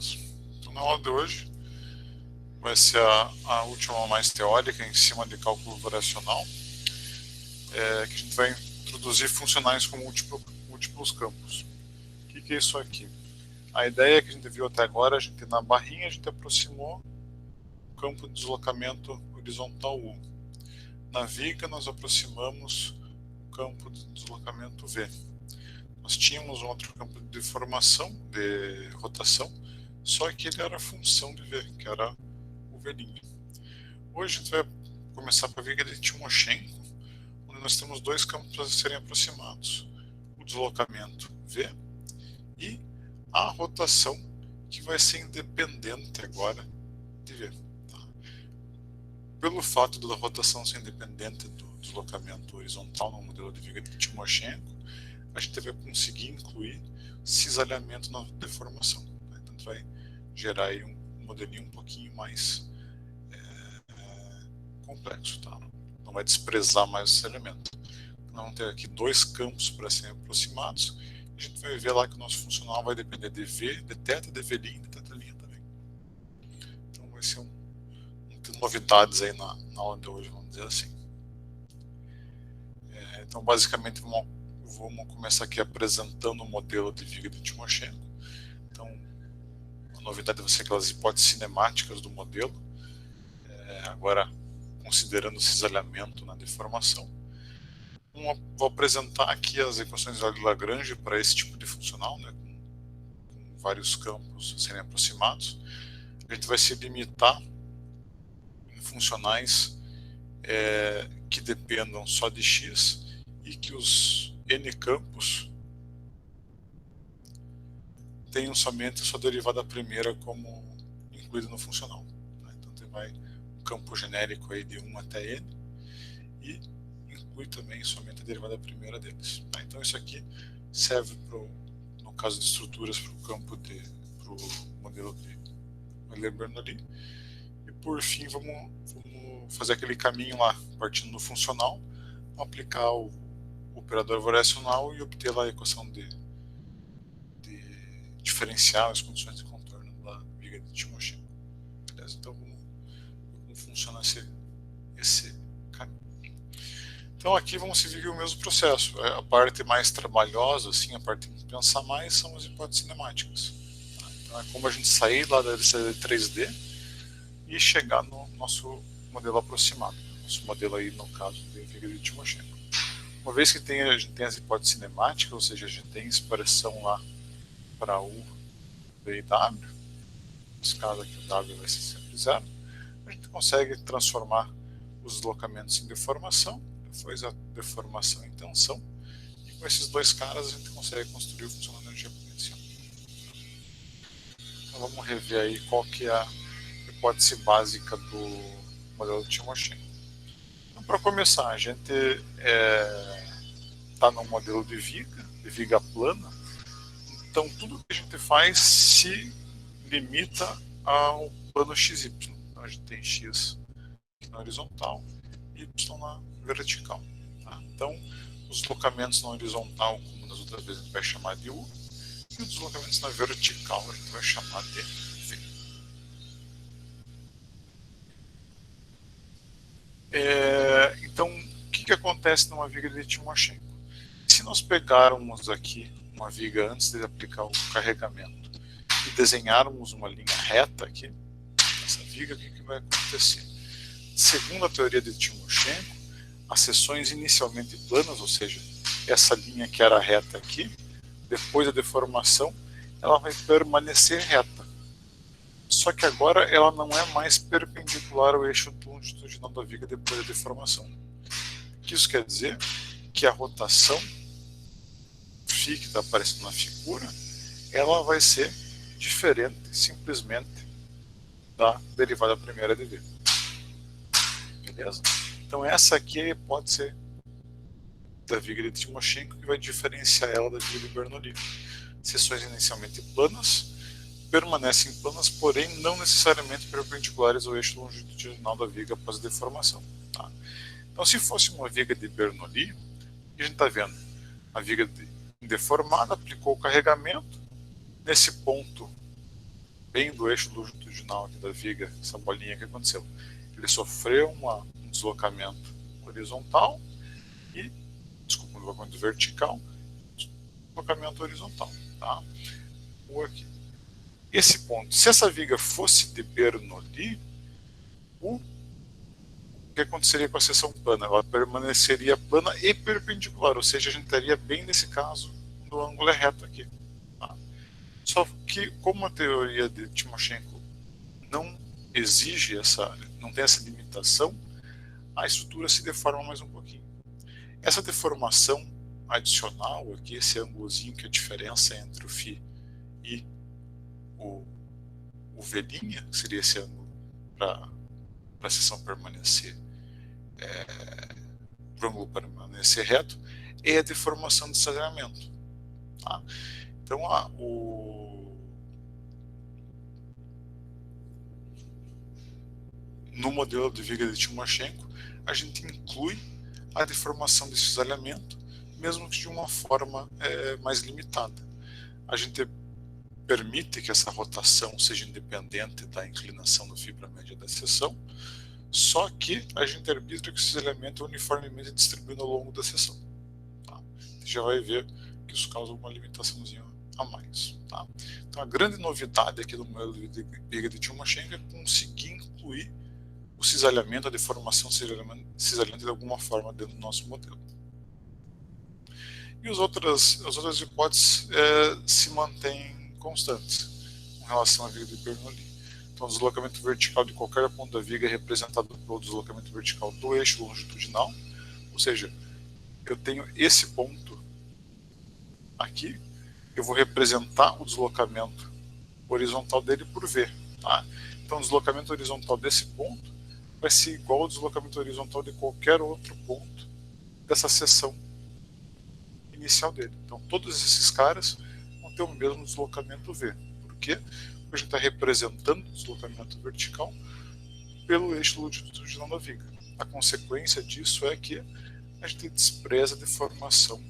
Beleza. Então, na aula de hoje vai ser a última mais teórica em cima de cálculo variacional, que a gente vai introduzir funcionais com múltiplos campos. O que é isso aqui? A ideia que a gente viu até agora, a gente na barrinha a gente aproximou o campo de deslocamento horizontal U. Na viga nós aproximamos o campo de deslocamento V. Nós tínhamos um outro campo de deformação, de rotação, só que ele era a função de V, que era o V'. Hoje a gente vai começar para a viga de Timoshenko, onde nós temos dois campos a serem aproximados. O deslocamento V e a rotação, que vai ser independente agora de V. Tá? Pelo fato da rotação ser independente do deslocamento horizontal no modelo de viga de Timoshenko, a gente vai conseguir incluir cisalhamento na deformação. Né? Então, a gente vai gerar aí um modelinho um pouquinho mais complexo. Tá? Não vai desprezar mais esse elemento. Nós vamos ter aqui dois campos para serem aproximados. A gente vai ver lá que o nosso funcional vai depender de V, de θ, de V'I e de θ' também. Então vai ser ter novidades aí na aula de hoje, vamos dizer assim. Então basicamente vamos começar aqui apresentando o modelo de viga de Timoshenko. Então a novidade vai ser aquelas hipóteses cinemáticas do modelo, agora considerando o cisalhamento na deformação. Vou apresentar aqui as equações de Lagrange para esse tipo de funcional, né, com vários campos a serem aproximados. A gente vai se limitar em funcionais que dependam só de x e que os n campos tenham somente a sua derivada primeira como incluída no funcional. Né? Então você vai um campo genérico aí de 1 até n e inclui também somente a derivada primeira deles. Tá? Então isso aqui serve no caso de estruturas para o campo para o modelo de Euler-Bernoulli. E por fim vamos fazer aquele caminho lá, partindo do funcional, aplicar o operador variacional e obter lá a equação de diferencial, as condições de contorno da viga de Timoshenko. Beleza? Então vamos ver como funciona esse caminho. Então aqui vamos seguir o mesmo processo. A parte mais trabalhosa, assim, a parte de pensar mais, são as hipóteses cinemáticas. Tá? Então é como a gente sair lá da LCD 3D e chegar no nosso modelo aproximado. Nosso modelo aí, no caso, de viga de Timoshenko. Uma vez que a gente tem as hipóteses cinemáticas, ou seja, a gente tem expressão lá para U, V e W, nesse caso aqui o W vai ser sempre zero, a gente consegue transformar os deslocamentos em deformação, depois a deformação em tensão, e com esses dois caras a gente consegue construir o funcional de energia potencial. Então vamos rever aí qual que é a hipótese básica do modelo de Timoshenko. Então, para começar, a gente está no modelo de viga plana. Então, tudo que a gente faz se limita ao plano XY. Então, a gente tem X na horizontal e Y na vertical. Tá? Então, os deslocamentos na horizontal, como nas outras vezes, a gente vai chamar de U, e os deslocamentos na vertical a gente vai chamar de V. Então, o que acontece numa viga de Timoshenko? Se nós pegarmos aqui uma viga antes de aplicar o carregamento e desenharmos uma linha reta aqui, nessa viga, o que vai acontecer? Segundo a teoria de Timoshenko, as seções inicialmente planas, ou seja, essa linha que era reta aqui, depois da deformação, ela vai permanecer reta. Só que agora ela não é mais perpendicular ao eixo longitudinal da viga depois da deformação. O que isso quer dizer? Que a rotação φ que está aparecendo na figura, ela vai ser diferente simplesmente da derivada primeira de V. Beleza? Então essa aqui é a hipótese da viga de Timoshenko que vai diferenciar ela da viga de Bernoulli. Seções inicialmente planas permanecem planas, porém não necessariamente perpendiculares ao eixo longitudinal da viga após a deformação. Tá? Então se fosse uma viga de Bernoulli, a gente está vendo a viga deformada, aplicou o carregamento, nesse ponto bem do eixo longitudinal aqui da viga, essa bolinha que aconteceu. Ele sofreu um deslocamento horizontal e, desculpa, um deslocamento vertical, deslocamento horizontal, tá? Ou aqui. Esse ponto, se essa viga fosse de Bernoulli, o que aconteceria com a seção plana? Ela permaneceria plana e perpendicular, ou seja, a gente estaria bem nesse caso do ângulo reto aqui. Tá? Só que, como a teoria de Timoshenko não exige não tem essa limitação, a estrutura se deforma mais um pouquinho. Essa deformação adicional aqui, esse ângulozinho que é a diferença entre o φ e o V', que seria esse ângulo para a seção permanecer, para o ângulo permanecer reto, é a deformação de desalinhamento. Tá? Então, no modelo de viga de Timoshenko, a gente inclui a deformação desse desalinhamento, mesmo que de uma forma mais limitada. A gente permite que essa rotação seja independente da inclinação do φ para a média da seção, só que a gente arbitra que esse elemento é uniformemente distribuído ao longo da seção. Tá? Você já vai ver que isso causa uma limitaçãozinha a mais. Tá? Então a grande novidade aqui do modelo de viga de Timoshenko é conseguir incluir o cisalhamento, a deformação cisalhante de alguma forma dentro do nosso modelo. E as outras hipóteses se mantêm constantes com relação à viga de Bernoulli. Então, o deslocamento vertical de qualquer ponto da viga é representado pelo deslocamento vertical do eixo longitudinal, ou seja, eu tenho esse ponto aqui, eu vou representar o deslocamento horizontal dele por V. Tá? Então, o deslocamento horizontal desse ponto vai ser igual ao deslocamento horizontal de qualquer outro ponto dessa seção inicial dele. Então, todos esses caras vão ter o mesmo deslocamento V. Por quê? Porque a gente está representando o deslocamento vertical pelo eixo longitudinal da viga. A consequência disso é que a gente despreza a deformação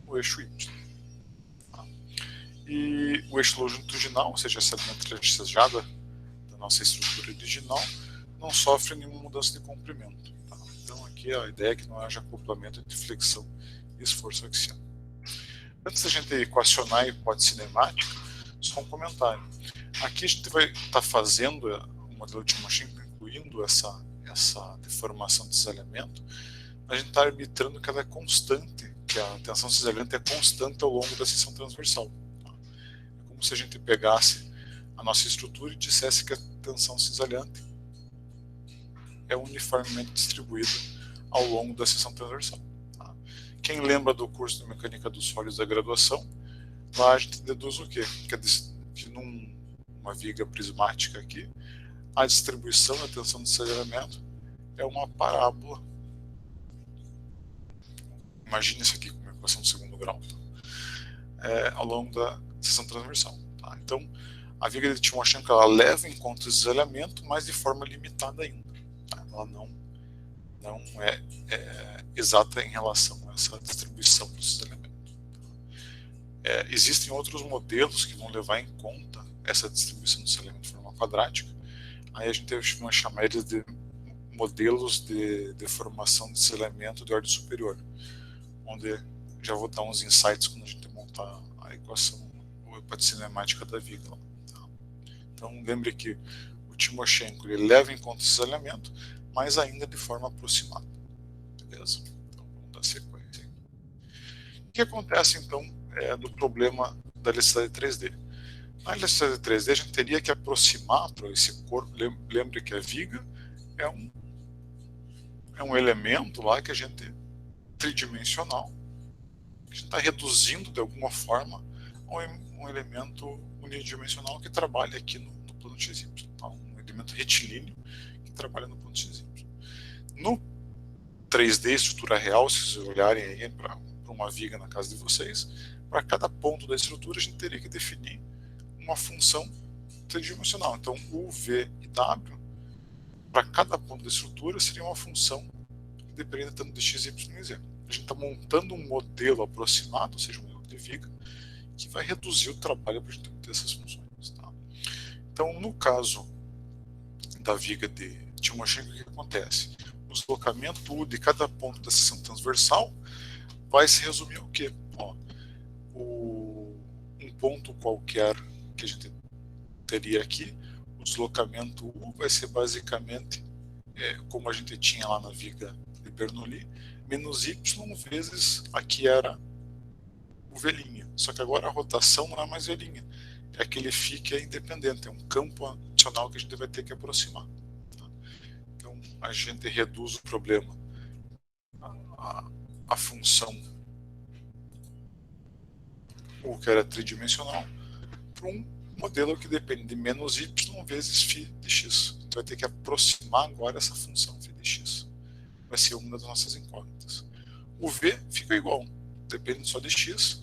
no eixo Y. Tá? E o eixo longitudinal, ou seja, essa linha tracejada da nossa estrutura original, não sofre nenhuma mudança de comprimento. Tá? Então aqui a ideia é que não haja acoplamento entre flexão e esforço axial. Antes da gente equacionar a hipótese cinemática, só um comentário. Aqui a gente vai estar fazendo o modelo de Timoshenko, incluindo essa deformação de cisalhamento, a gente está arbitrando que ela é constante, que a tensão cisalhante é constante ao longo da seção transversal. Tá? É como se a gente pegasse a nossa estrutura e dissesse que a tensão cisalhante é uniformemente distribuída ao longo da seção transversal. Tá? Quem lembra do curso de mecânica dos sólidos da graduação, lá a gente deduz o quê? Que numa viga prismática aqui, a distribuição da tensão de cisalhamento é uma parábola. Imagine isso aqui como uma equação de segundo grau, tá? Ao longo da seção transversal. Tá? Então, a viga de Timoshenko ela leva em conta o desalinhamento, mas de forma limitada ainda. Tá? Ela não é exata em relação a essa distribuição do desalinhamento. Existem outros modelos que vão levar em conta essa distribuição do desalinhamento de forma quadrática. Aí a gente vai chamar eles de modelos de deformação de desalinhamento de ordem superior, onde já vou dar uns insights quando a gente montar a equação ou a hipótese cinemática da viga. Tá? Então lembre que o Timoshenko ele leva em conta esse desalinhamento, mas ainda de forma aproximada. Beleza? Então vamos dar sequência. O que acontece então no problema da elasticidade 3D? Na elasticidade 3D a gente teria que aproximar para esse corpo. Lembre que a viga é um elemento lá que a gente tridimensional, que a gente está reduzindo de alguma forma a um elemento unidimensional que trabalha aqui no plano XY, tá? Um elemento retilíneo que trabalha no plano XY. No 3D, estrutura real, se vocês olharem aí para uma viga na casa de vocês, para cada ponto da estrutura a gente teria que definir uma função tridimensional. Então, U, V e W, para cada ponto da estrutura, seria uma função que dependeria tanto de x, y e z. A gente está montando um modelo aproximado, ou seja, um modelo de viga, que vai reduzir o trabalho para a gente obter essas funções. Tá? Então, no caso da viga de Timoshenko, o que acontece? O deslocamento U de cada ponto da seção transversal vai se resumir ao quê? Ó, um ponto qualquer que a gente teria aqui, o deslocamento U vai ser basicamente como a gente tinha lá na viga de Bernoulli, menos y vezes aqui era o V'. Só que agora a rotação não é mais V', é aquele φ que é independente, é um campo adicional que a gente vai ter que aproximar. Tá? Então a gente reduz o problema, a função U, que era tridimensional, para um modelo que depende de menos y vezes φ de x. Então vai ter que aproximar agora essa função φ de x. Vai ser uma das nossas incógnitas. O V fica igual, depende só de x,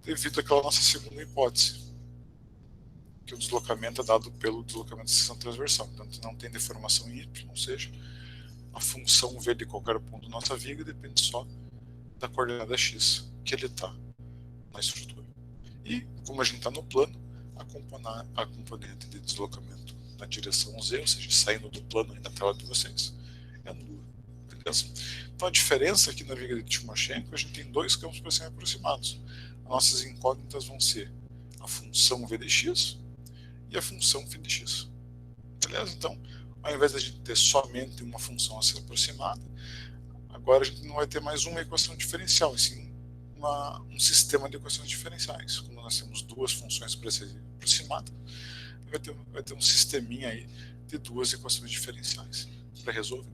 devido àquela nossa segunda hipótese, que o deslocamento é dado pelo deslocamento de seção transversal. Portanto, não tem deformação em y, ou seja, a função V de qualquer ponto da nossa viga depende só da coordenada x que ele está na estrutura. E, como a gente está no plano, a componente de deslocamento na direção z, ou seja, saindo do plano aí na tela de vocês, é nula. Beleza? Então a diferença aqui na viga de Timoshenko, a gente tem dois campos para serem aproximados. As nossas incógnitas vão ser a função v de x e a função φ de x. Beleza? Então, ao invés de a gente ter somente uma função a ser aproximada, agora a gente não vai ter mais uma equação diferencial, e sim um sistema de equações diferenciais. Como nós temos duas funções para ser aproximadas, vai ter um sisteminha aí de duas equações diferenciais para resolver.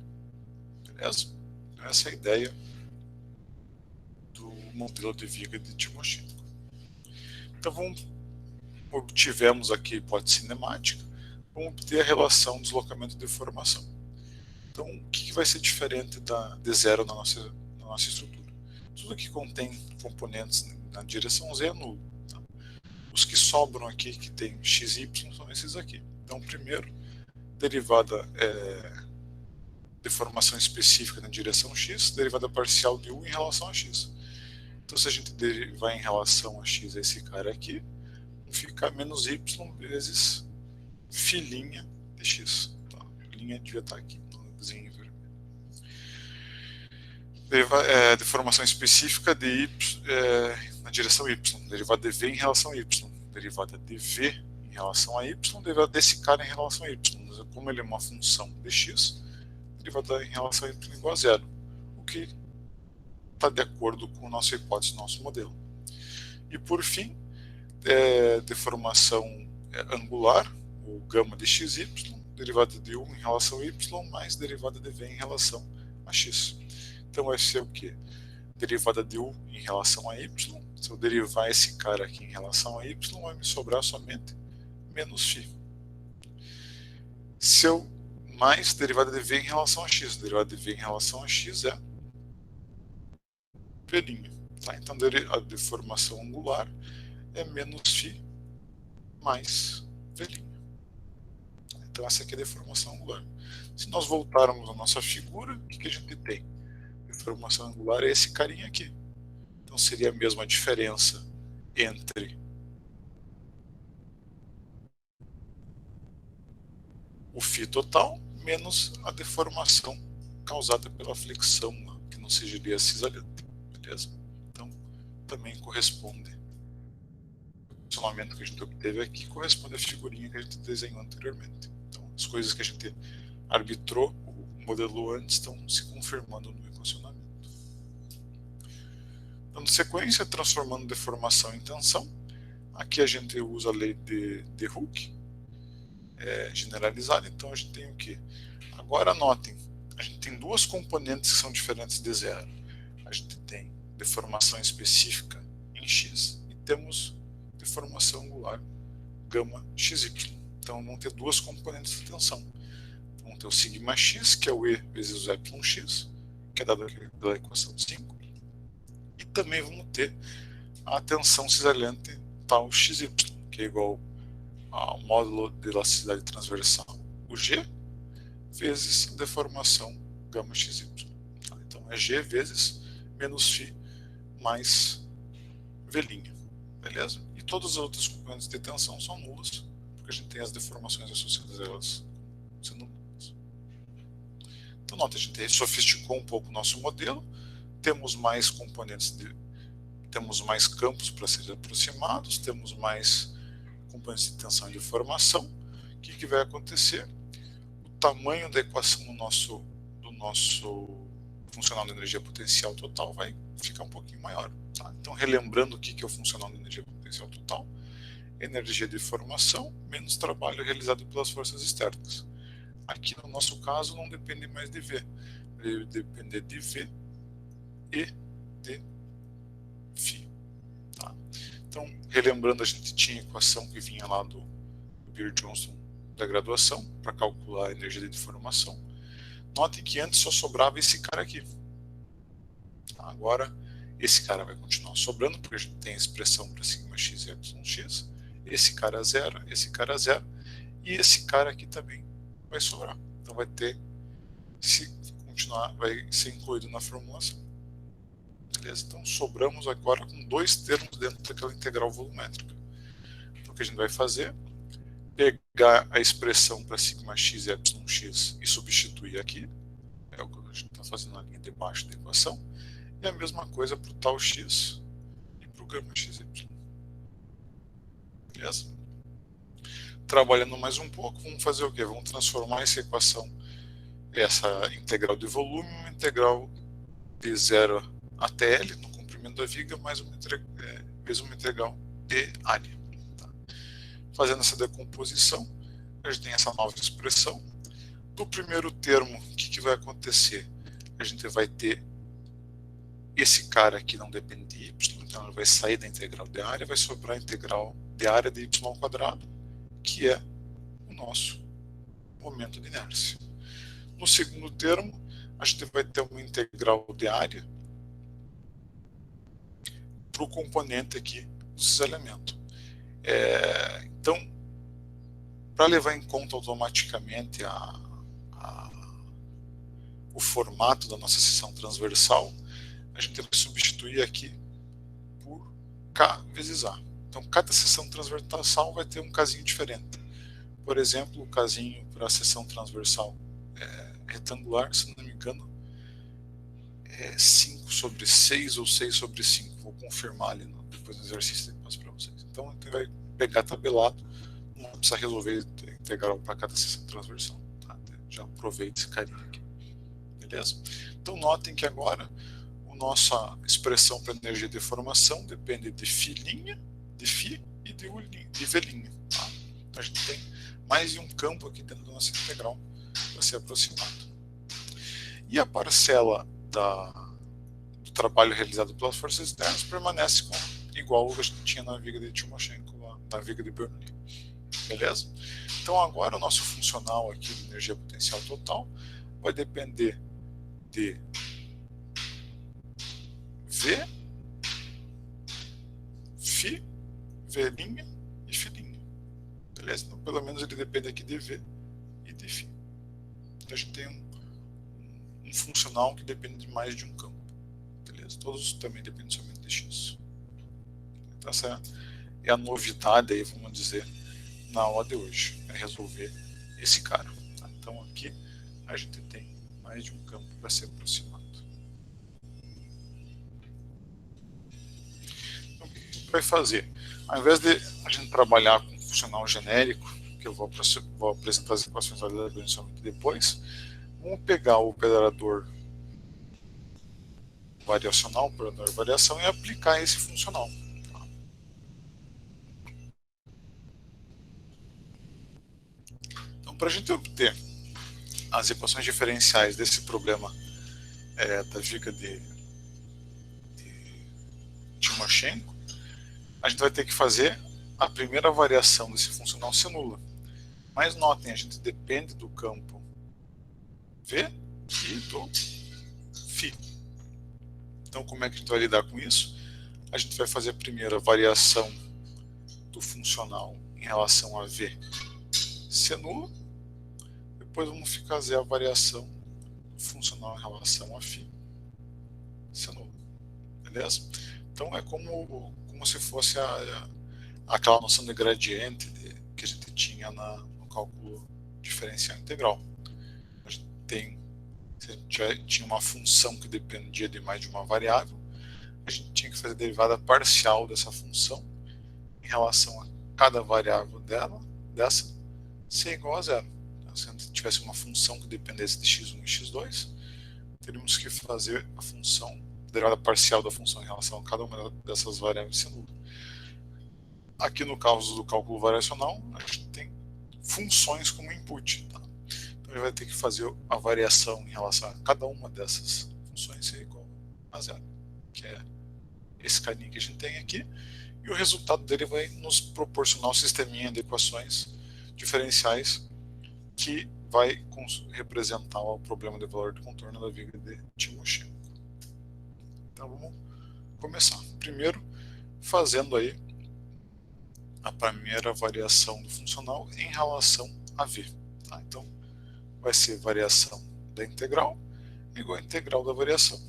Beleza? Então, essa é a ideia do modelo de viga de Timoshenko. Então obtivemos aqui a hipótese cinemática, vamos obter a relação deslocamento-deformação. Então, o que vai ser diferente de zero na nossa estrutura? Tudo que contém componentes na direção z é nulo. Tá? Os que sobram aqui, que tem x e y, são esses aqui. Então, primeiro, derivada deformação específica na direção x, derivada parcial de u em relação a x. Então, se a gente derivar em relação a x esse cara aqui, vai ficar menos y vezes φ' de x. Tá? A linha devia estar aqui, no desenho em vermelho. Deformação específica de y na direção y, derivada de v em relação a y, derivada de v em relação a y, derivada desse cara em relação a y. Como ele é uma função de x, derivada em relação a y igual a zero, o que está de acordo com a nossa hipótese, nosso modelo. E por fim, deformação angular, o gama de xy, derivada de u em relação a y, mais derivada de v em relação a x. Então vai ser o que? Derivada de u em relação a y. Se eu derivar esse cara aqui em relação a y, vai me sobrar somente menos φ. Se eu mais derivada de v em relação a x, derivada de v em relação a x é v'. Tá? Então a deformação angular é menos φ mais v'. Então essa aqui é a deformação angular. Se nós voltarmos à nossa figura, o que a gente tem? A deformação angular é esse carinha aqui. Então seria a mesma diferença entre o φ total menos a deformação causada pela flexão, que não seria cisalhante. Beleza? Então também corresponde. O funcionamento que a gente obteve aqui corresponde à figurinha que a gente desenhou anteriormente. Então as coisas que a gente arbitrou, o modelo antes, estão se confirmando no equacionamento. Dando sequência, transformando deformação em tensão. Aqui a gente usa a lei de Hooke, generalizada. Então a gente tem o que? Agora notem, a gente tem duas componentes que são diferentes de zero. A gente tem deformação específica em x e temos deformação angular gama xy. Então vão ter duas componentes de tensão. Vão ter o sigma x, que é o E vezes o epsilon x, que é dado aqui pela equação 5. E também vamos ter a tensão cisalhante tal xy, que é igual ao módulo de elasticidade transversal, o G, vezes a deformação gama xy. Tá? Então é G vezes menos φ mais V'. Beleza? E todas as outras componentes de tensão são nulas, porque porque a gente tem as deformações associadas a elas sendo nulas. Então, nota, a gente sofisticou um pouco o nosso modelo, temos mais componentes, temos mais campos para serem aproximados, temos mais componentes de tensão e de formação. O que vai acontecer? O tamanho da equação do nosso funcional de energia potencial total vai ficar um pouquinho maior. Tá? Então, relembrando o que é o funcional de energia potencial total: energia de formação menos trabalho realizado pelas forças externas. Aqui, no nosso caso, não depende mais de V, ele depende de V e de φ. Tá? Então, relembrando, a gente tinha a equação que vinha lá do Beer-Johnston da graduação para calcular a energia de deformação. Notem que antes só sobrava esse cara aqui. Agora, esse cara vai continuar sobrando, porque a gente tem a expressão para sigma x e epsilon x. Esse cara zero, esse cara zero, e esse cara aqui também vai sobrar. Então vai ter, se continuar, vai ser incluído na formulação. Beleza? Então sobramos agora com dois termos dentro daquela integral volumétrica. Então o que a gente vai fazer? Pegar a expressão para sigma x e epsilon x e substituir aqui. É o que a gente está fazendo na linha de baixo da equação. E a mesma coisa para o tal x e para o gama xy. Beleza? Trabalhando mais um pouco, vamos fazer o quê? Vamos transformar essa equação, essa integral de volume, em uma integral de 0 até L, no comprimento da viga, mais uma integral de área. Tá? Fazendo essa decomposição, a gente tem essa nova expressão. Do primeiro termo, o que vai acontecer? A gente vai ter esse cara aqui não depende de y, então ele vai sair da integral de área, vai sobrar a integral de área de y², que é o nosso momento de inércia. No segundo termo, a gente vai ter uma integral de área para o componente aqui dos elementos. Então, para levar em conta automaticamente o formato da nossa seção transversal, a gente vai substituir aqui por K vezes A. Então, cada seção transversal vai ter um casinho diferente. Por exemplo, o casinho para a seção transversal retangular, se não me engano, é 5/6 ou 6/5. Vou confirmar ali depois do exercício que eu passo para vocês. Então, a gente vai pegar tabelado, não precisa resolver integral para cada seção transversal. Tá? Já aproveita esse carinho aqui. Beleza? Então, notem que agora a nossa expressão para energia de formação depende de φ', de φ e de V'. Tá? Então, a gente tem mais de um campo aqui dentro da nossa integral para ser aproximado. E a parcela do trabalho realizado pelas forças externas permanece igual ao que a gente tinha na viga de Timoshenko, na viga de Bernoulli. Beleza? Então agora o nosso funcional aqui de energia potencial total vai depender de V, φ, V' e φ'. Beleza? Então pelo menos ele depende aqui de V e de φ. Então a gente tem um funcional que depende de mais de um campo. Beleza? Todos também dependem somente de x. Então essa é a novidade aí, vamos dizer, na aula de hoje, é resolver esse cara. Tá? Então aqui a gente tem mais de um campo para ser aproximado. Então o que a gente vai fazer? Ao invés de a gente trabalhar com um funcional genérico, que eu vou apresentar as equações validadas somente depois, vamos pegar o operador variacional, o operador de variação, e aplicar esse funcional. Tá? Então, para a gente obter as equações diferenciais desse problema da viga de Timoshenko, a gente vai ter que fazer a primeira variação desse funcional ser nula. Mas notem, a gente depende do campo V e do φ. Então, como é que a gente vai lidar com isso? A gente vai fazer a primeira variação do funcional em relação a V ser nula. Depois vamos fazer a variação do funcional em relação a φ ser nula. Beleza? Então é como se fosse aquela noção de gradiente que a gente tinha no cálculo diferencial integral. A gente se a gente tinha uma função que dependia de mais de uma variável, a gente tinha que fazer a derivada parcial dessa função em relação a cada variável dessa ser igual a zero. Então, se a gente tivesse uma função que dependesse de x1 e x2, teríamos que fazer a função, a derivada parcial da função em relação a cada uma dessas variáveis ser nula. Aqui no caso do cálculo variacional, a gente tem funções como input. Tá? Então ele vai ter que fazer a variação em relação a cada uma dessas funções ser igual a zero, que é esse carinha que a gente tem aqui, e o resultado dele vai nos proporcionar um sisteminha de equações diferenciais que vai representar o problema de valor de contorno da viga de Timoshenko. Então vamos começar. Primeiro, fazendo aí a primeira variação do funcional em relação a v. Tá? Então vai ser variação da integral igual a integral da variação.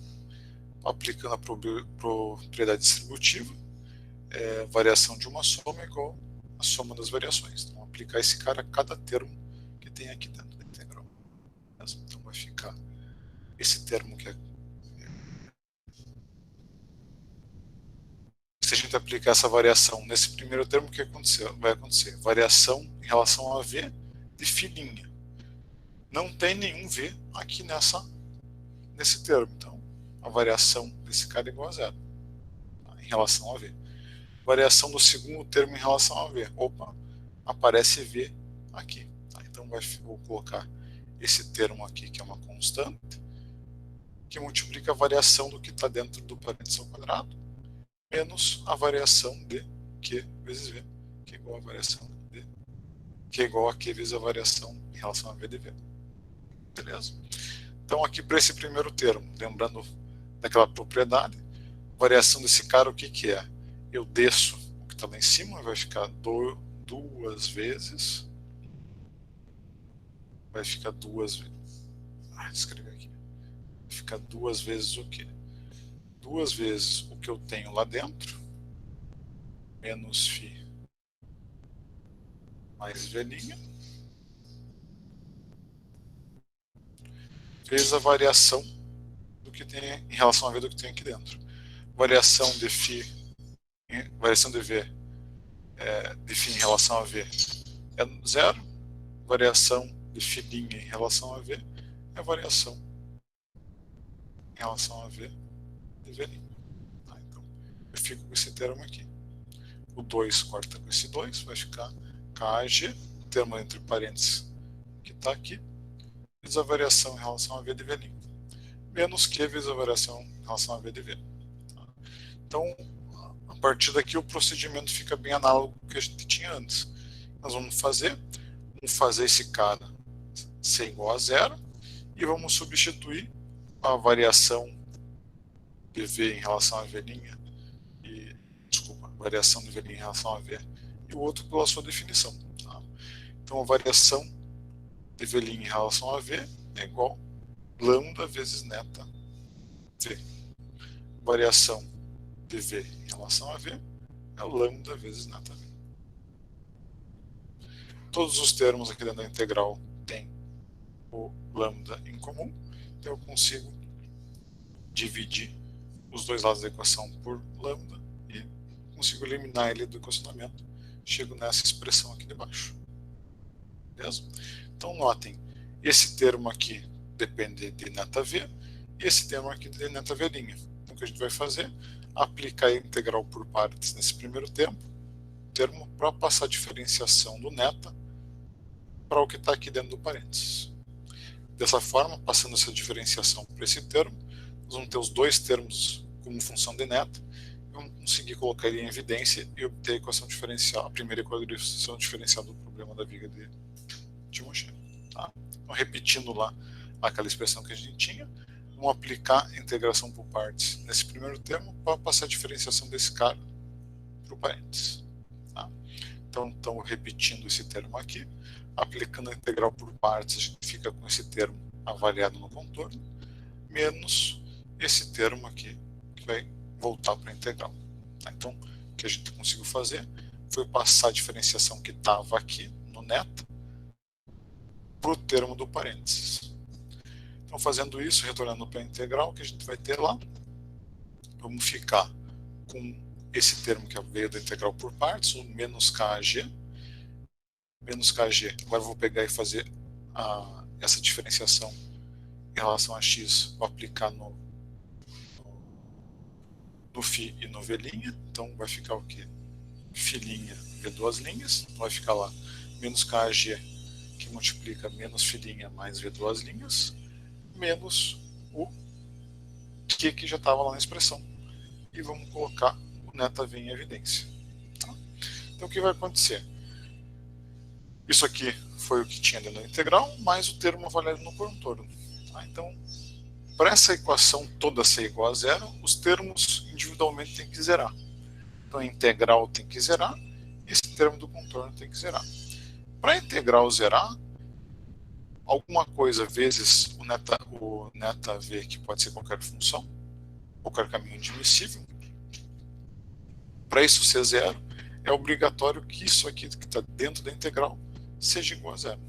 Aplicando a propriedade distributiva, variação de uma soma igual a soma das variações. Então, aplicar esse cara a cada termo que tem aqui dentro da integral. Então, vai ficar esse termo que é... Se a gente aplicar essa variação nesse primeiro termo, o que vai acontecer? Variação em relação a v de filinha. Não tem nenhum v aqui nesse termo. Então, a variação desse cara é igual a zero, tá? Em relação a v. Variação do segundo termo em relação a v. Opa, aparece v aqui. Tá? Então vou colocar esse termo aqui, que é uma constante, que multiplica a variação do que está dentro do parênteses ao quadrado, menos a variação de q vezes v, que é igual a variação de que é igual a q vezes a variação em relação a v de v. Beleza? Então aqui para esse primeiro termo, lembrando daquela propriedade, variação desse cara, o que é? Eu desço o que está lá em cima, vai ficar duas vezes. Vai ficar duas vezes. Escrever aqui. Vai ficar duas vezes o quê? Duas vezes o que eu tenho lá dentro, menos φ mais velhinha, vezes a variação do que tem em relação a v do que tem aqui dentro. Variação de φ, variação de v de φ em relação a v é zero, variação de φ' em relação a v é variação em relação a v de v'. Tá? Então eu fico com esse termo aqui. O 2 corta com esse 2, vai ficar KG, o termo entre parênteses que está aqui, vezes a variação em relação a v de v', menos q vezes a variação em relação a v de v. Tá? Então, a partir daqui o procedimento fica bem análogo ao que a gente tinha antes. Nós vamos fazer esse cara ser igual a zero e vamos substituir a variação de v em relação a v', variação de v' em relação a v, e o outro pela sua definição. Tá? Então a variação de v' em relação a v é igual a lambda vezes neta v. Variação de v em relação a v é lambda vezes neta v. Todos os termos aqui dentro da integral têm o lambda em comum, então eu consigo dividir os dois lados da equação por lambda e consigo eliminar ele do equacionamento. Chego nessa expressão aqui de baixo. Beleza? Então notem, esse termo aqui depende de neta v e esse termo aqui de neta v'. Então o que a gente vai fazer? Aplicar a integral por partes nesse primeiro termo para passar a diferenciação do neta para o que está aqui dentro do parênteses. Dessa forma, passando essa diferenciação para esse termo, nós vamos ter os dois termos como função de neta e vamos conseguir colocar ele em evidência e obter a equação diferencial, a primeira equação diferencial do problema da viga de Timoshenko. Tá? Então, repetindo lá aquela expressão que a gente tinha, vamos aplicar a integração por partes nesse primeiro termo para passar a diferenciação desse cara para o parênteses. Tá? Então, repetindo esse termo aqui, aplicando a integral por partes, a gente fica com esse termo avaliado no contorno, menos esse termo aqui, que vai voltar para a integral. Tá? Então, o que a gente conseguiu fazer? foi passar a diferenciação que estava aqui no neta para o termo do parênteses. Então, fazendo isso, retornando para a integral, que a gente vai ter lá, vamos ficar com esse termo que veio da integral por partes, o menos kg. Menos kg, agora eu vou pegar e fazer essa diferenciação em relação a x, vou aplicar no φ e no v', então vai ficar o quê? Φ' v duas linhas, então vai ficar lá menos kg, que multiplica menos φ' mais v duas linhas, menos o q que já estava lá na expressão. E vamos colocar o neta-v em evidência. Tá? Então o que vai acontecer? Isso aqui foi o que tinha dentro da integral, mais o termo avaliado no contorno. Tá? Então, para essa equação toda ser igual a zero, os termos individualmente têm que zerar. Então a integral tem que zerar, e esse termo do contorno tem que zerar. Para a integral zerar, alguma coisa vezes o neta-v, que pode ser qualquer função, qualquer caminho admissível. Para isso ser zero, é obrigatório que isso aqui que está dentro da integral seja igual a zero.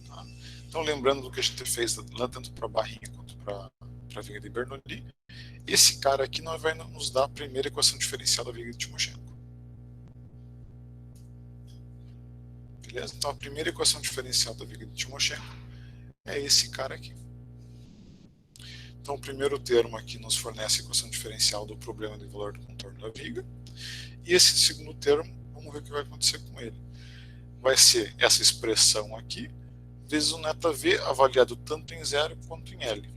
Tá? Então, lembrando do que a gente fez lá tanto para a barrinha quanto para a viga de Bernoulli, esse cara aqui vai nos dar a primeira equação diferencial da viga de Timoshenko. Beleza? Então, a primeira equação diferencial da viga de Timoshenko é esse cara aqui. Então, o primeiro termo aqui nos fornece a equação diferencial do problema de valor do contorno da viga. E esse segundo termo, vamos ver o que vai acontecer com ele. Vai ser essa expressão aqui, vezes o neta-v avaliado tanto em zero quanto em L.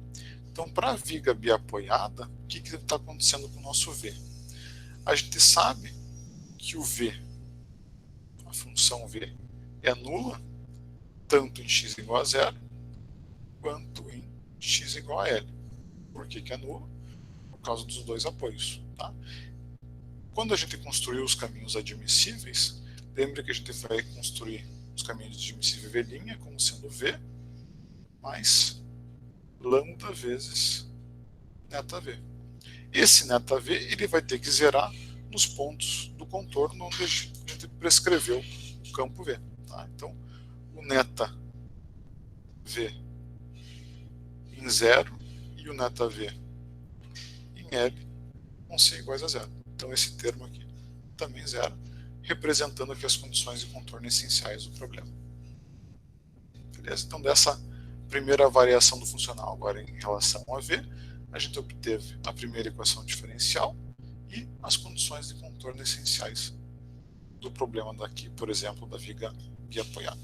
Então, para a viga biapoiada, o que está acontecendo com o nosso v? A gente sabe que o v, a função v, é nula, tanto em x igual a zero, quanto em x igual a L. Por que é nula? Por causa dos dois apoios. Tá? Quando a gente construiu os caminhos admissíveis, lembra que a gente vai construir os caminhos admissíveis v' como sendo v mais lambda vezes neta-v. Esse neta-v ele vai ter que zerar nos pontos do contorno onde a gente prescreveu o campo v. Tá? Então, o neta-v em zero e o neta-v em L vão ser iguais a zero. Então, esse termo aqui também zero, representando aqui as condições de contorno essenciais do problema. Beleza? Então, dessa primeira variação do funcional agora em relação a V, a gente obteve a primeira equação diferencial e as condições de contorno essenciais do problema daqui, por exemplo, da viga biapoiada.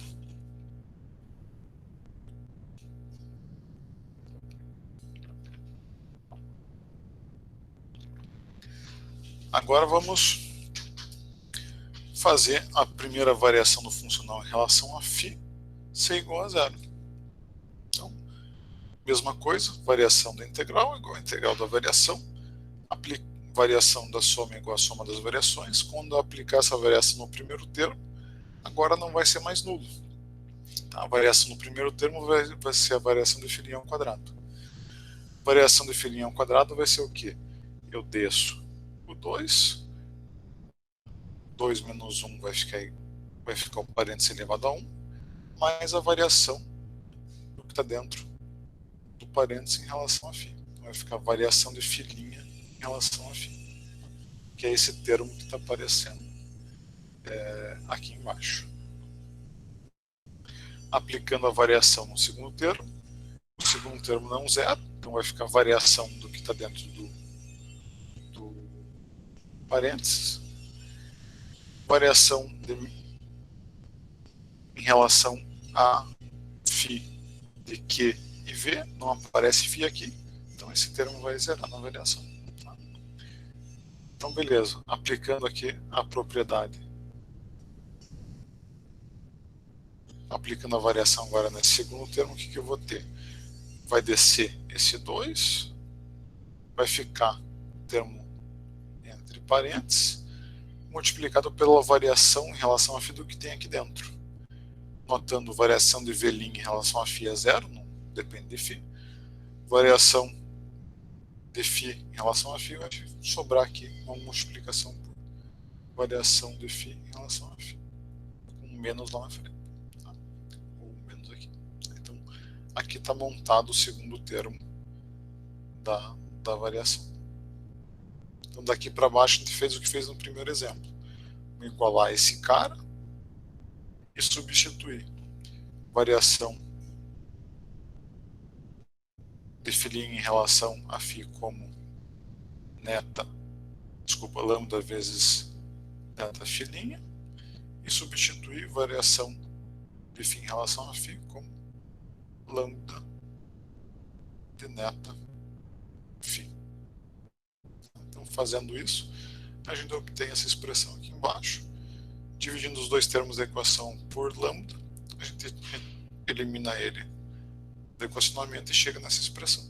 Agora vamos fazer a primeira variação do funcional em relação a φ ser igual a zero. Então, mesma coisa, variação da integral igual a integral da variação, variação da soma igual a soma das variações. Quando eu aplicar essa variação no primeiro termo, agora não vai ser mais nulo. Tá? A variação no primeiro termo vai ser a variação de φ' ao quadrado. A variação de φ' ao quadrado vai ser o quê? Eu desço o 2, 2 menos 1 vai ficar o parênteses elevado a 1, mais a variação do que está dentro do parênteses em relação a φ. Então vai ficar a variação de φ' em relação a φ, que é esse termo que está aparecendo aqui embaixo. Aplicando a variação no segundo termo, o segundo termo não é um zero, então vai ficar a variação do que está dentro do parênteses, variação em relação a φ de Q e V, não aparece φ aqui, então esse termo vai zerar na variação. Tá? Então, beleza, aplicando aqui a propriedade, aplicando a variação agora nesse segundo termo, o que eu vou ter? Vai descer esse 2, vai ficar o termo entre parênteses, multiplicado pela variação em relação a φ do que tem aqui dentro. Notando variação de V' em relação a φ é zero, não depende de φ. Variação de φ em relação a φ vai sobrar aqui uma multiplicação variação de φ em relação a φ, com menos lá na frente, tá? Ou menos aqui. Então, aqui está montado o segundo termo da variação. Então, daqui para baixo, a gente fez o que fez no primeiro exemplo. Vou igualar esse cara e substituir variação de φ' em relação a φ como lambda vezes neta φ' e substituir variação de φ em relação a φ como lambda de neta φ. Então, fazendo isso, a gente obtém essa expressão aqui embaixo. Dividindo os dois termos da equação por lambda, a gente elimina ele do equacionamento e chega nessa expressão.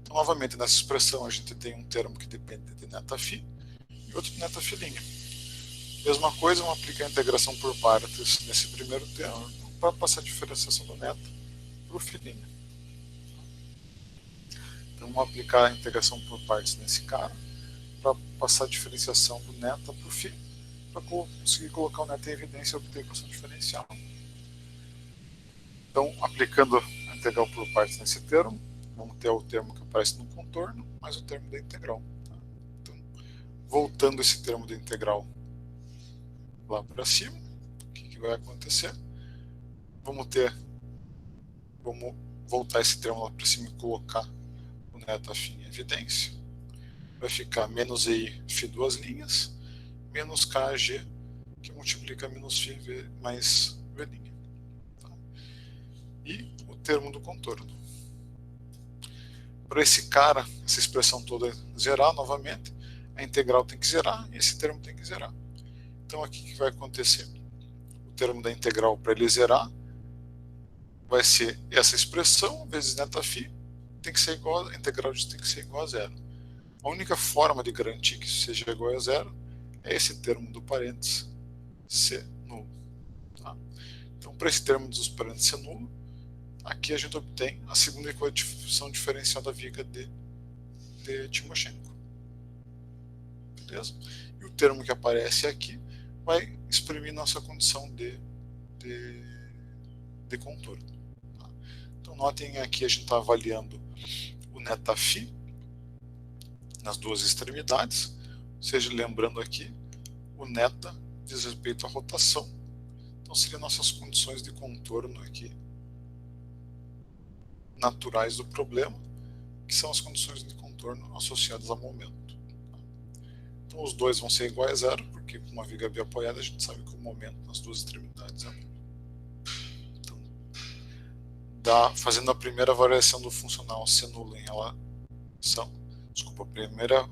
Então, novamente, nessa expressão a gente tem um termo que depende de neta φ e outro de neta φ'. Mesma coisa, vamos aplicar a integração por partes nesse primeiro termo para passar a diferenciação do neta para o φ'. Então, vamos aplicar a integração por partes nesse cara para passar a diferenciação do neta para o φ, para conseguir colocar o neta em evidência e obter a equação diferencial. Então, aplicando a integral por partes nesse termo, vamos ter o termo que aparece no contorno, mais o termo da integral. Então, voltando esse termo da integral lá para cima, o que vai acontecer? Vamos voltar esse termo lá para cima e colocar o neta φ em evidência. Vai ficar menos EI φ duas linhas, menos KG, que multiplica menos φ mais V'. Tá? E o termo do contorno. Para esse cara, essa expressão toda zerar novamente, a integral tem que zerar e esse termo tem que zerar. Então, aqui o que vai acontecer? O termo da integral, para ele zerar, vai ser essa expressão vezes neta φ, tem que ser igual, a integral disso tem que ser igual a zero. A única forma de garantir que isso seja igual a zero é esse termo do parênteses ser nulo. Tá? Então, para esse termo dos parênteses ser nulo, aqui a gente obtém a segunda equação diferencial da viga de Timoshenko. Beleza? E o termo que aparece aqui vai exprimir nossa condição de contorno. Tá? Então, notem aqui a gente está avaliando o neta φ nas duas extremidades, ou seja, lembrando aqui, o neta diz respeito à rotação. Então, seriam nossas condições de contorno aqui naturais do problema, que são as condições de contorno associadas a momento. Então, os dois vão ser iguais a zero, porque com uma viga biapoiada a gente sabe que o momento nas duas extremidades é nulo. Então, fazendo a primeira variação do funcional ser nulo em relação, a primeira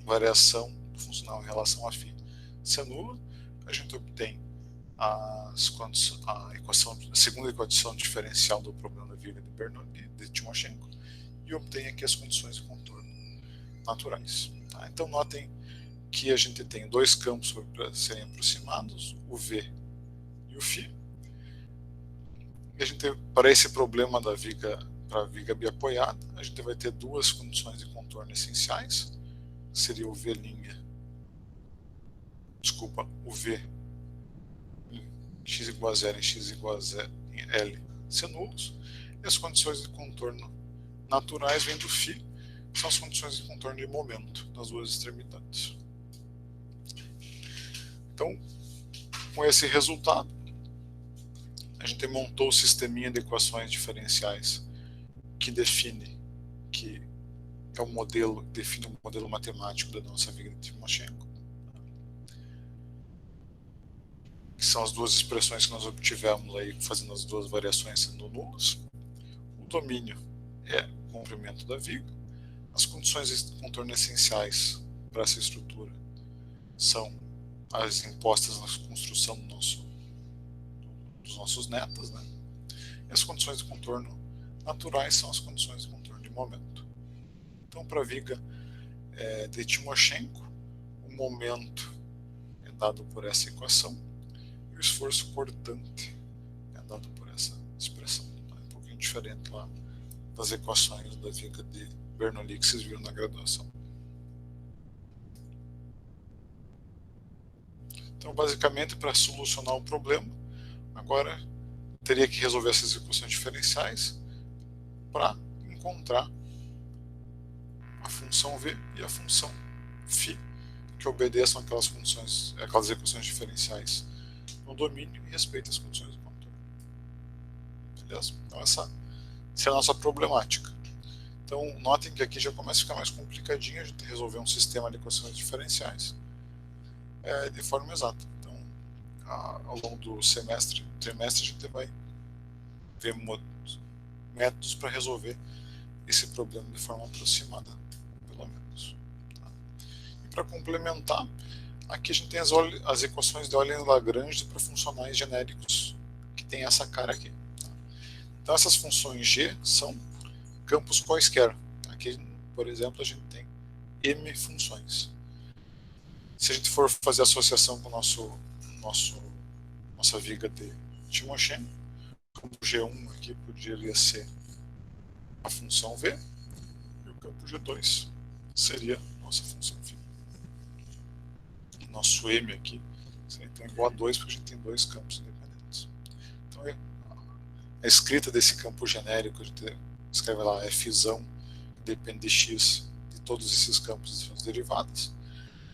variação do funcional em relação a φ ser nula, a gente obtém a segunda equação diferencial do problema da viga de Timoshenko e obtém aqui as condições de contorno naturais. Tá? Então, notem que a gente tem dois campos para serem aproximados, o V e o φ. E a gente, para esse problema da viga, para a viga biapoiada, a gente vai ter duas condições de contorno essenciais, seria o V' o V em x igual a zero e x igual a zero, em L ser nulos, e as condições de contorno naturais vêm do φ, que são as condições de contorno de momento nas duas extremidades. Então, com esse resultado, a gente montou o sisteminha de equações diferenciais que define, que é o modelo, define o modelo matemático da nossa viga de Timoshenko, que são as duas expressões que nós obtivemos aí fazendo as duas variações sendo nulas. O domínio é o comprimento da viga. As condições de contorno essenciais para essa estrutura são as impostas na construção dos nossos netas, né? E as condições de contorno naturais são as condições de contorno de momento. Então, para a viga de Timoshenko, o momento é dado por essa equação e o esforço cortante é dado por essa expressão. É um pouquinho diferente lá das equações da viga de Bernoulli que vocês viram na graduação. Então, basicamente, para solucionar o problema, agora teria que resolver essas equações diferenciais para encontrar a função v e a função φ, que obedeçam aquelas funções, aquelas equações diferenciais no domínio e respeitam as condições do contorno. Beleza? Então essa é a nossa problemática. Então notem que aqui já começa a ficar mais complicadinho a gente resolver um sistema de equações diferenciais de forma exata. Então ao longo do trimestre a gente vai ver métodos para resolver esse problema de forma aproximada, pelo menos. Tá? E para complementar, aqui a gente tem as equações de Euler-Lagrange para funcionais genéricos, que tem essa cara aqui. Tá? Então essas funções G são campos quaisquer. Aqui, por exemplo, a gente tem M funções. Se a gente for fazer associação com nossa viga de Timoshenko, o campo G1 aqui poderia ser a função V, e o campo G2 seria nossa função φ. Nosso M aqui seria então igual a 2, porque a gente tem dois campos independentes. Então a escrita desse campo genérico, a gente escreve lá Fzão, que depende de x de todos esses campos e suas derivadas.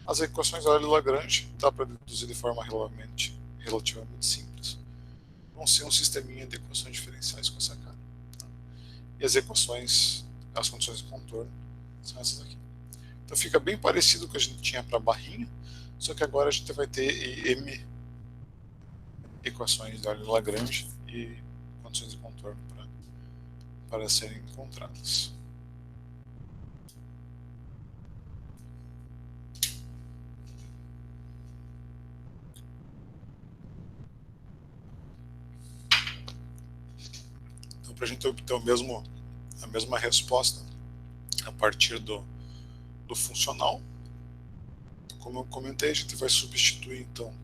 As equações de Euler-Lagrange, dá para deduzir de forma relativamente simples, vão ser um sisteminha de equações diferenciais com essa cara. E as condições de contorno são essas aqui. Então fica bem parecido com o que a gente tinha para a barrinha, só que agora a gente vai ter M equações de Euler-Lagrange e condições de contorno para serem encontradas. Então, para a gente obter a mesma resposta a partir do funcional, como eu comentei, a gente vai substituir então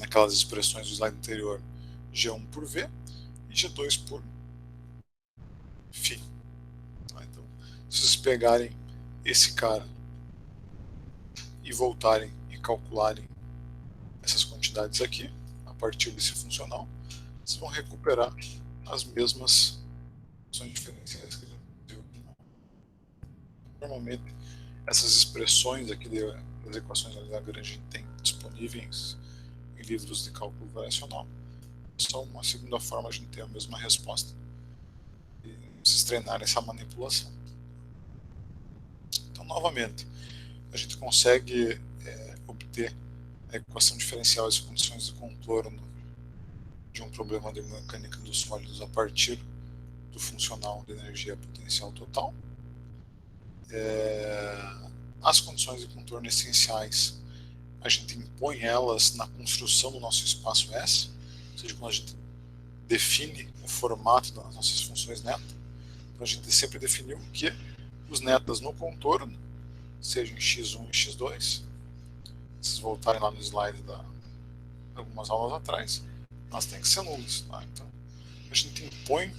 naquelas expressões do slide anterior G1 por V e G2 por φ. Então, se vocês pegarem esse cara e voltarem e calcularem essas quantidades aqui, a partir desse funcional, vocês vão recuperar as mesmas funções diferenciais que a gente viu. Normalmente, essas expressões aqui das equações da Lagrange tem disponíveis em livros de cálculo variacional. Só uma segunda forma de a gente ter a mesma resposta e vocês treinarem essa manipulação. Então, novamente, a gente consegue obter a equação diferencial e as condições de contorno de um problema de mecânica dos sólidos a partir do funcional de energia potencial total. As condições de contorno essenciais, a gente impõe elas na construção do nosso espaço S, ou seja, quando a gente define o formato das nossas funções neta. Então a gente sempre definiu que os netas no contorno sejam x1 e x2. Se vocês voltarem lá no slide de algumas aulas atrás, elas têm que ser nulas. Tá? Então a gente impõe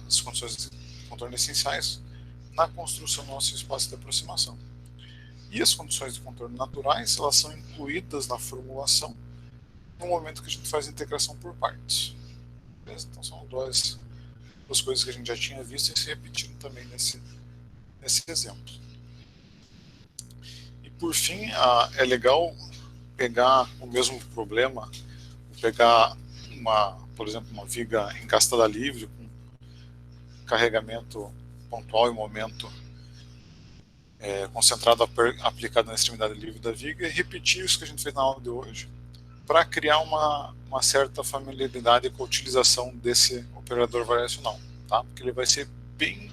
as condições de contorno essenciais na construção do nosso espaço de aproximação. E as condições de contorno naturais, elas são incluídas na formulação no momento que a gente faz a integração por partes. Beleza? Então são duas coisas que a gente já tinha visto e se repetiram também nesse exemplo. E por fim, é legal pegar o mesmo problema, pegar por exemplo, uma viga encastada livre com carregamento pontual e momento concentrado aplicado na extremidade livre da viga e repetir isso que a gente fez na aula de hoje para criar uma certa familiaridade com a utilização desse operador variacional, tá? Porque ele vai ser bem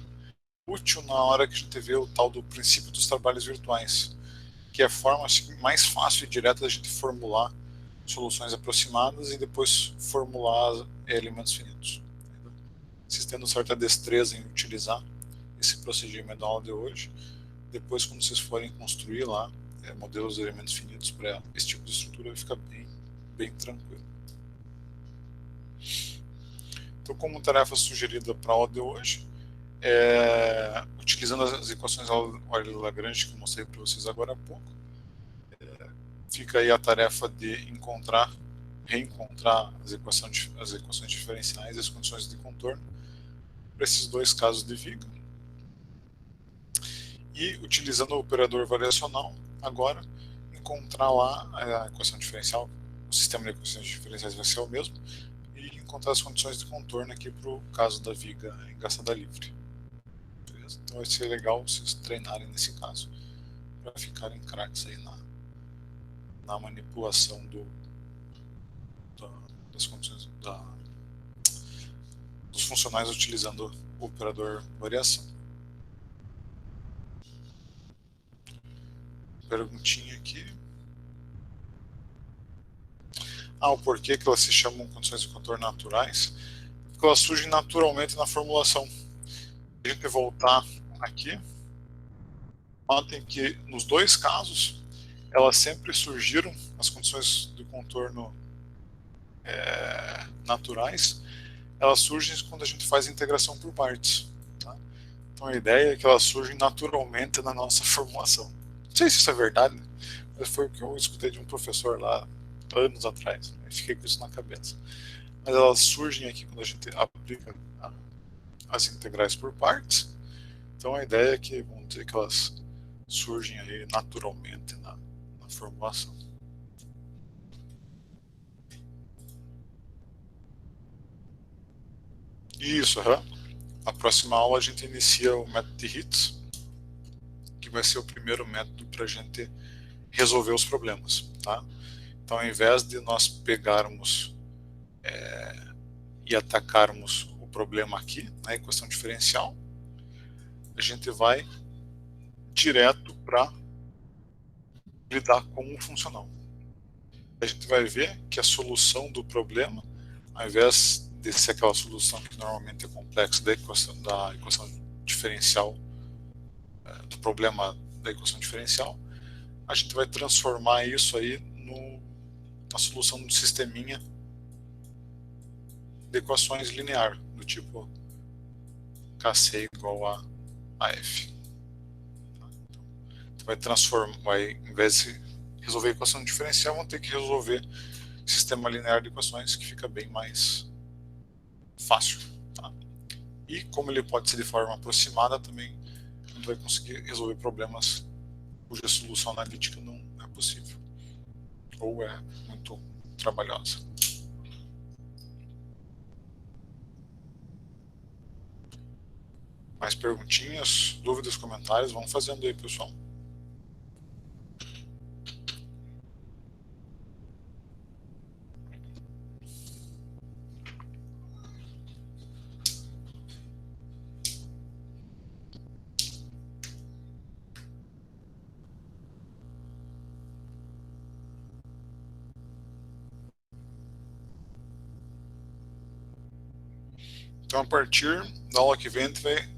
útil na hora que a gente vê o tal do princípio dos trabalhos virtuais, que é a forma mais fácil e direta da gente formular soluções aproximadas e depois formular elementos finitos. Vocês tendo certa destreza em utilizar esse procedimento da aula de hoje, depois quando vocês forem construir lá modelos de elementos finitos para esse tipo de estrutura, vai ficar bem tranquilo. Então, como tarefa sugerida para a aula de hoje, utilizando as equações Euler-Lagrange que eu mostrei para vocês agora há pouco, fica aí a tarefa de reencontrar as equações diferenciais e as condições de contorno para esses dois casos de viga. E, utilizando o operador variacional, agora encontrar lá a equação diferencial, o sistema de equações diferenciais vai ser o mesmo, e encontrar as condições de contorno aqui para o caso da viga engaçada livre. Beleza? Então vai ser legal vocês treinarem nesse caso, para ficarem craques aí na manipulação das condições dos funcionais utilizando o operador variação. Perguntinha aqui. O porquê que elas se chamam condições de contorno naturais? Porque elas surgem naturalmente na formulação. Se a gente voltar aqui, notem que nos dois casos elas sempre surgiram, as condições de contorno naturais, elas surgem quando a gente faz a integração por partes. Tá? Então a ideia é que elas surgem naturalmente na nossa formulação. Não sei se isso é verdade, mas foi o que eu escutei de um professor lá anos atrás. Fiquei com isso na cabeça. Mas elas surgem aqui quando a gente aplica as integrais por partes. Então a ideia é que, vamos dizer que elas surgem aí naturalmente na formulação. Isso, a próxima aula a gente inicia o método de Ritz, que vai ser o primeiro método para a gente resolver os problemas. Tá? Então, ao invés de nós pegarmos e atacarmos o problema aqui, na equação diferencial, a gente vai direto para lidar com o funcional. A gente vai ver que a solução do problema, ao invés de ser aquela solução que normalmente é complexa da equação diferencial, do problema da equação diferencial, a gente vai transformar isso aí na solução do sisteminha de equações linear, do tipo Kc igual a F. Então, vai transformar, em vez de resolver a equação diferencial, vão ter que resolver sistema linear de equações, que fica bem mais fácil. Tá? E como ele pode ser de forma aproximada, também a gente vai conseguir resolver problemas cuja solução analítica não é possível, ou é muito trabalhosa. Mais perguntinhas, dúvidas, comentários? Vamos fazendo aí, pessoal. Então, a partir da aula que vem, a gente vai...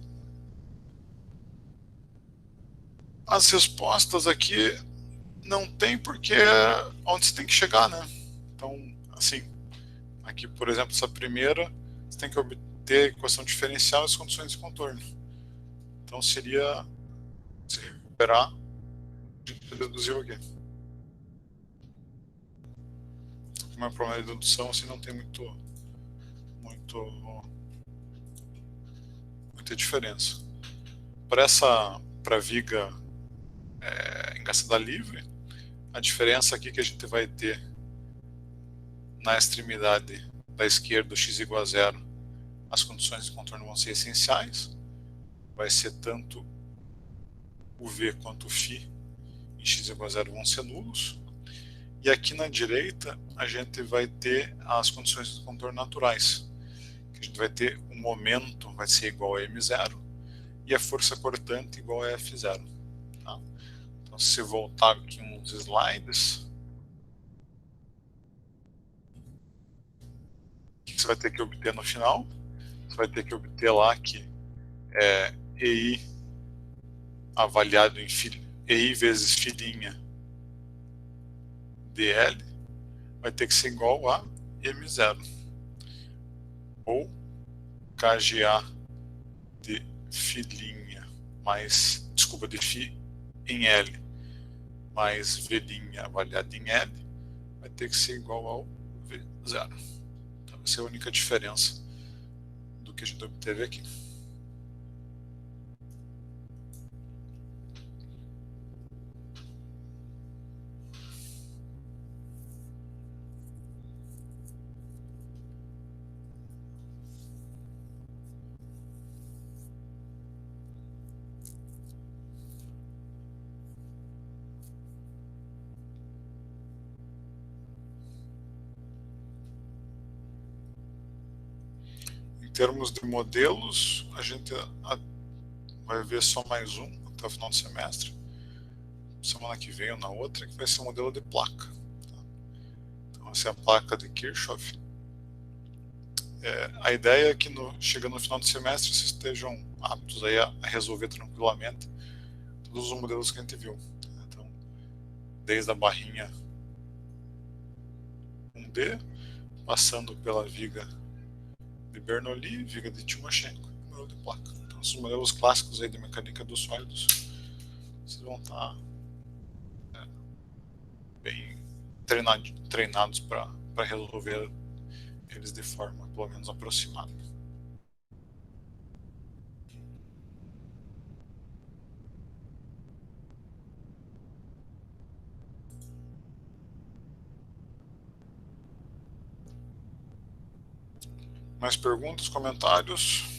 As respostas aqui não tem porque é onde você tem que chegar, né? Então, assim, aqui, por exemplo, essa primeira, você tem que obter a equação diferencial e as condições de contorno. Então, seria se recuperar, a gente deduziu aqui. Como é um problema de dedução, assim, não tem muita diferença. Para viga engaçada livre, a diferença aqui que a gente vai ter na extremidade da esquerda, x igual a 0, as condições de contorno vão ser essenciais. Vai ser tanto o v quanto o φ em x igual a 0 vão ser nulos. E aqui na direita, a gente vai ter as condições de contorno naturais. A gente vai ter o momento vai ser igual a m0 e a força cortante igual a F0. Tá? Então, se voltar aqui uns slides, o que você vai ter que obter no final? Você vai ter que obter lá que EI avaliado em EI vezes filhinha dl vai ter que ser igual a M0. Ou KGA de filhinha mais, desculpa, de φ em L mais V' avaliado em L vai ter que ser igual ao V0. Então, essa é a única diferença do que a gente obteve aqui. Em termos de modelos, a gente vai ver só mais um até o final do semestre. Semana que vem ou na outra, que vai ser o modelo de placa. Então, essa é a placa de Kirchhoff. A ideia é que chegando no final do semestre vocês estejam aptos aí a resolver tranquilamente todos os modelos que a gente viu. Então, desde a barrinha 1D, passando pela viga de Bernoulli, viga de Timoshenko e modelo de placa. Então, esses modelos clássicos aí de mecânica dos sólidos, vocês vão estar bem treinados para resolver eles de forma pelo menos aproximada. Mais perguntas, comentários?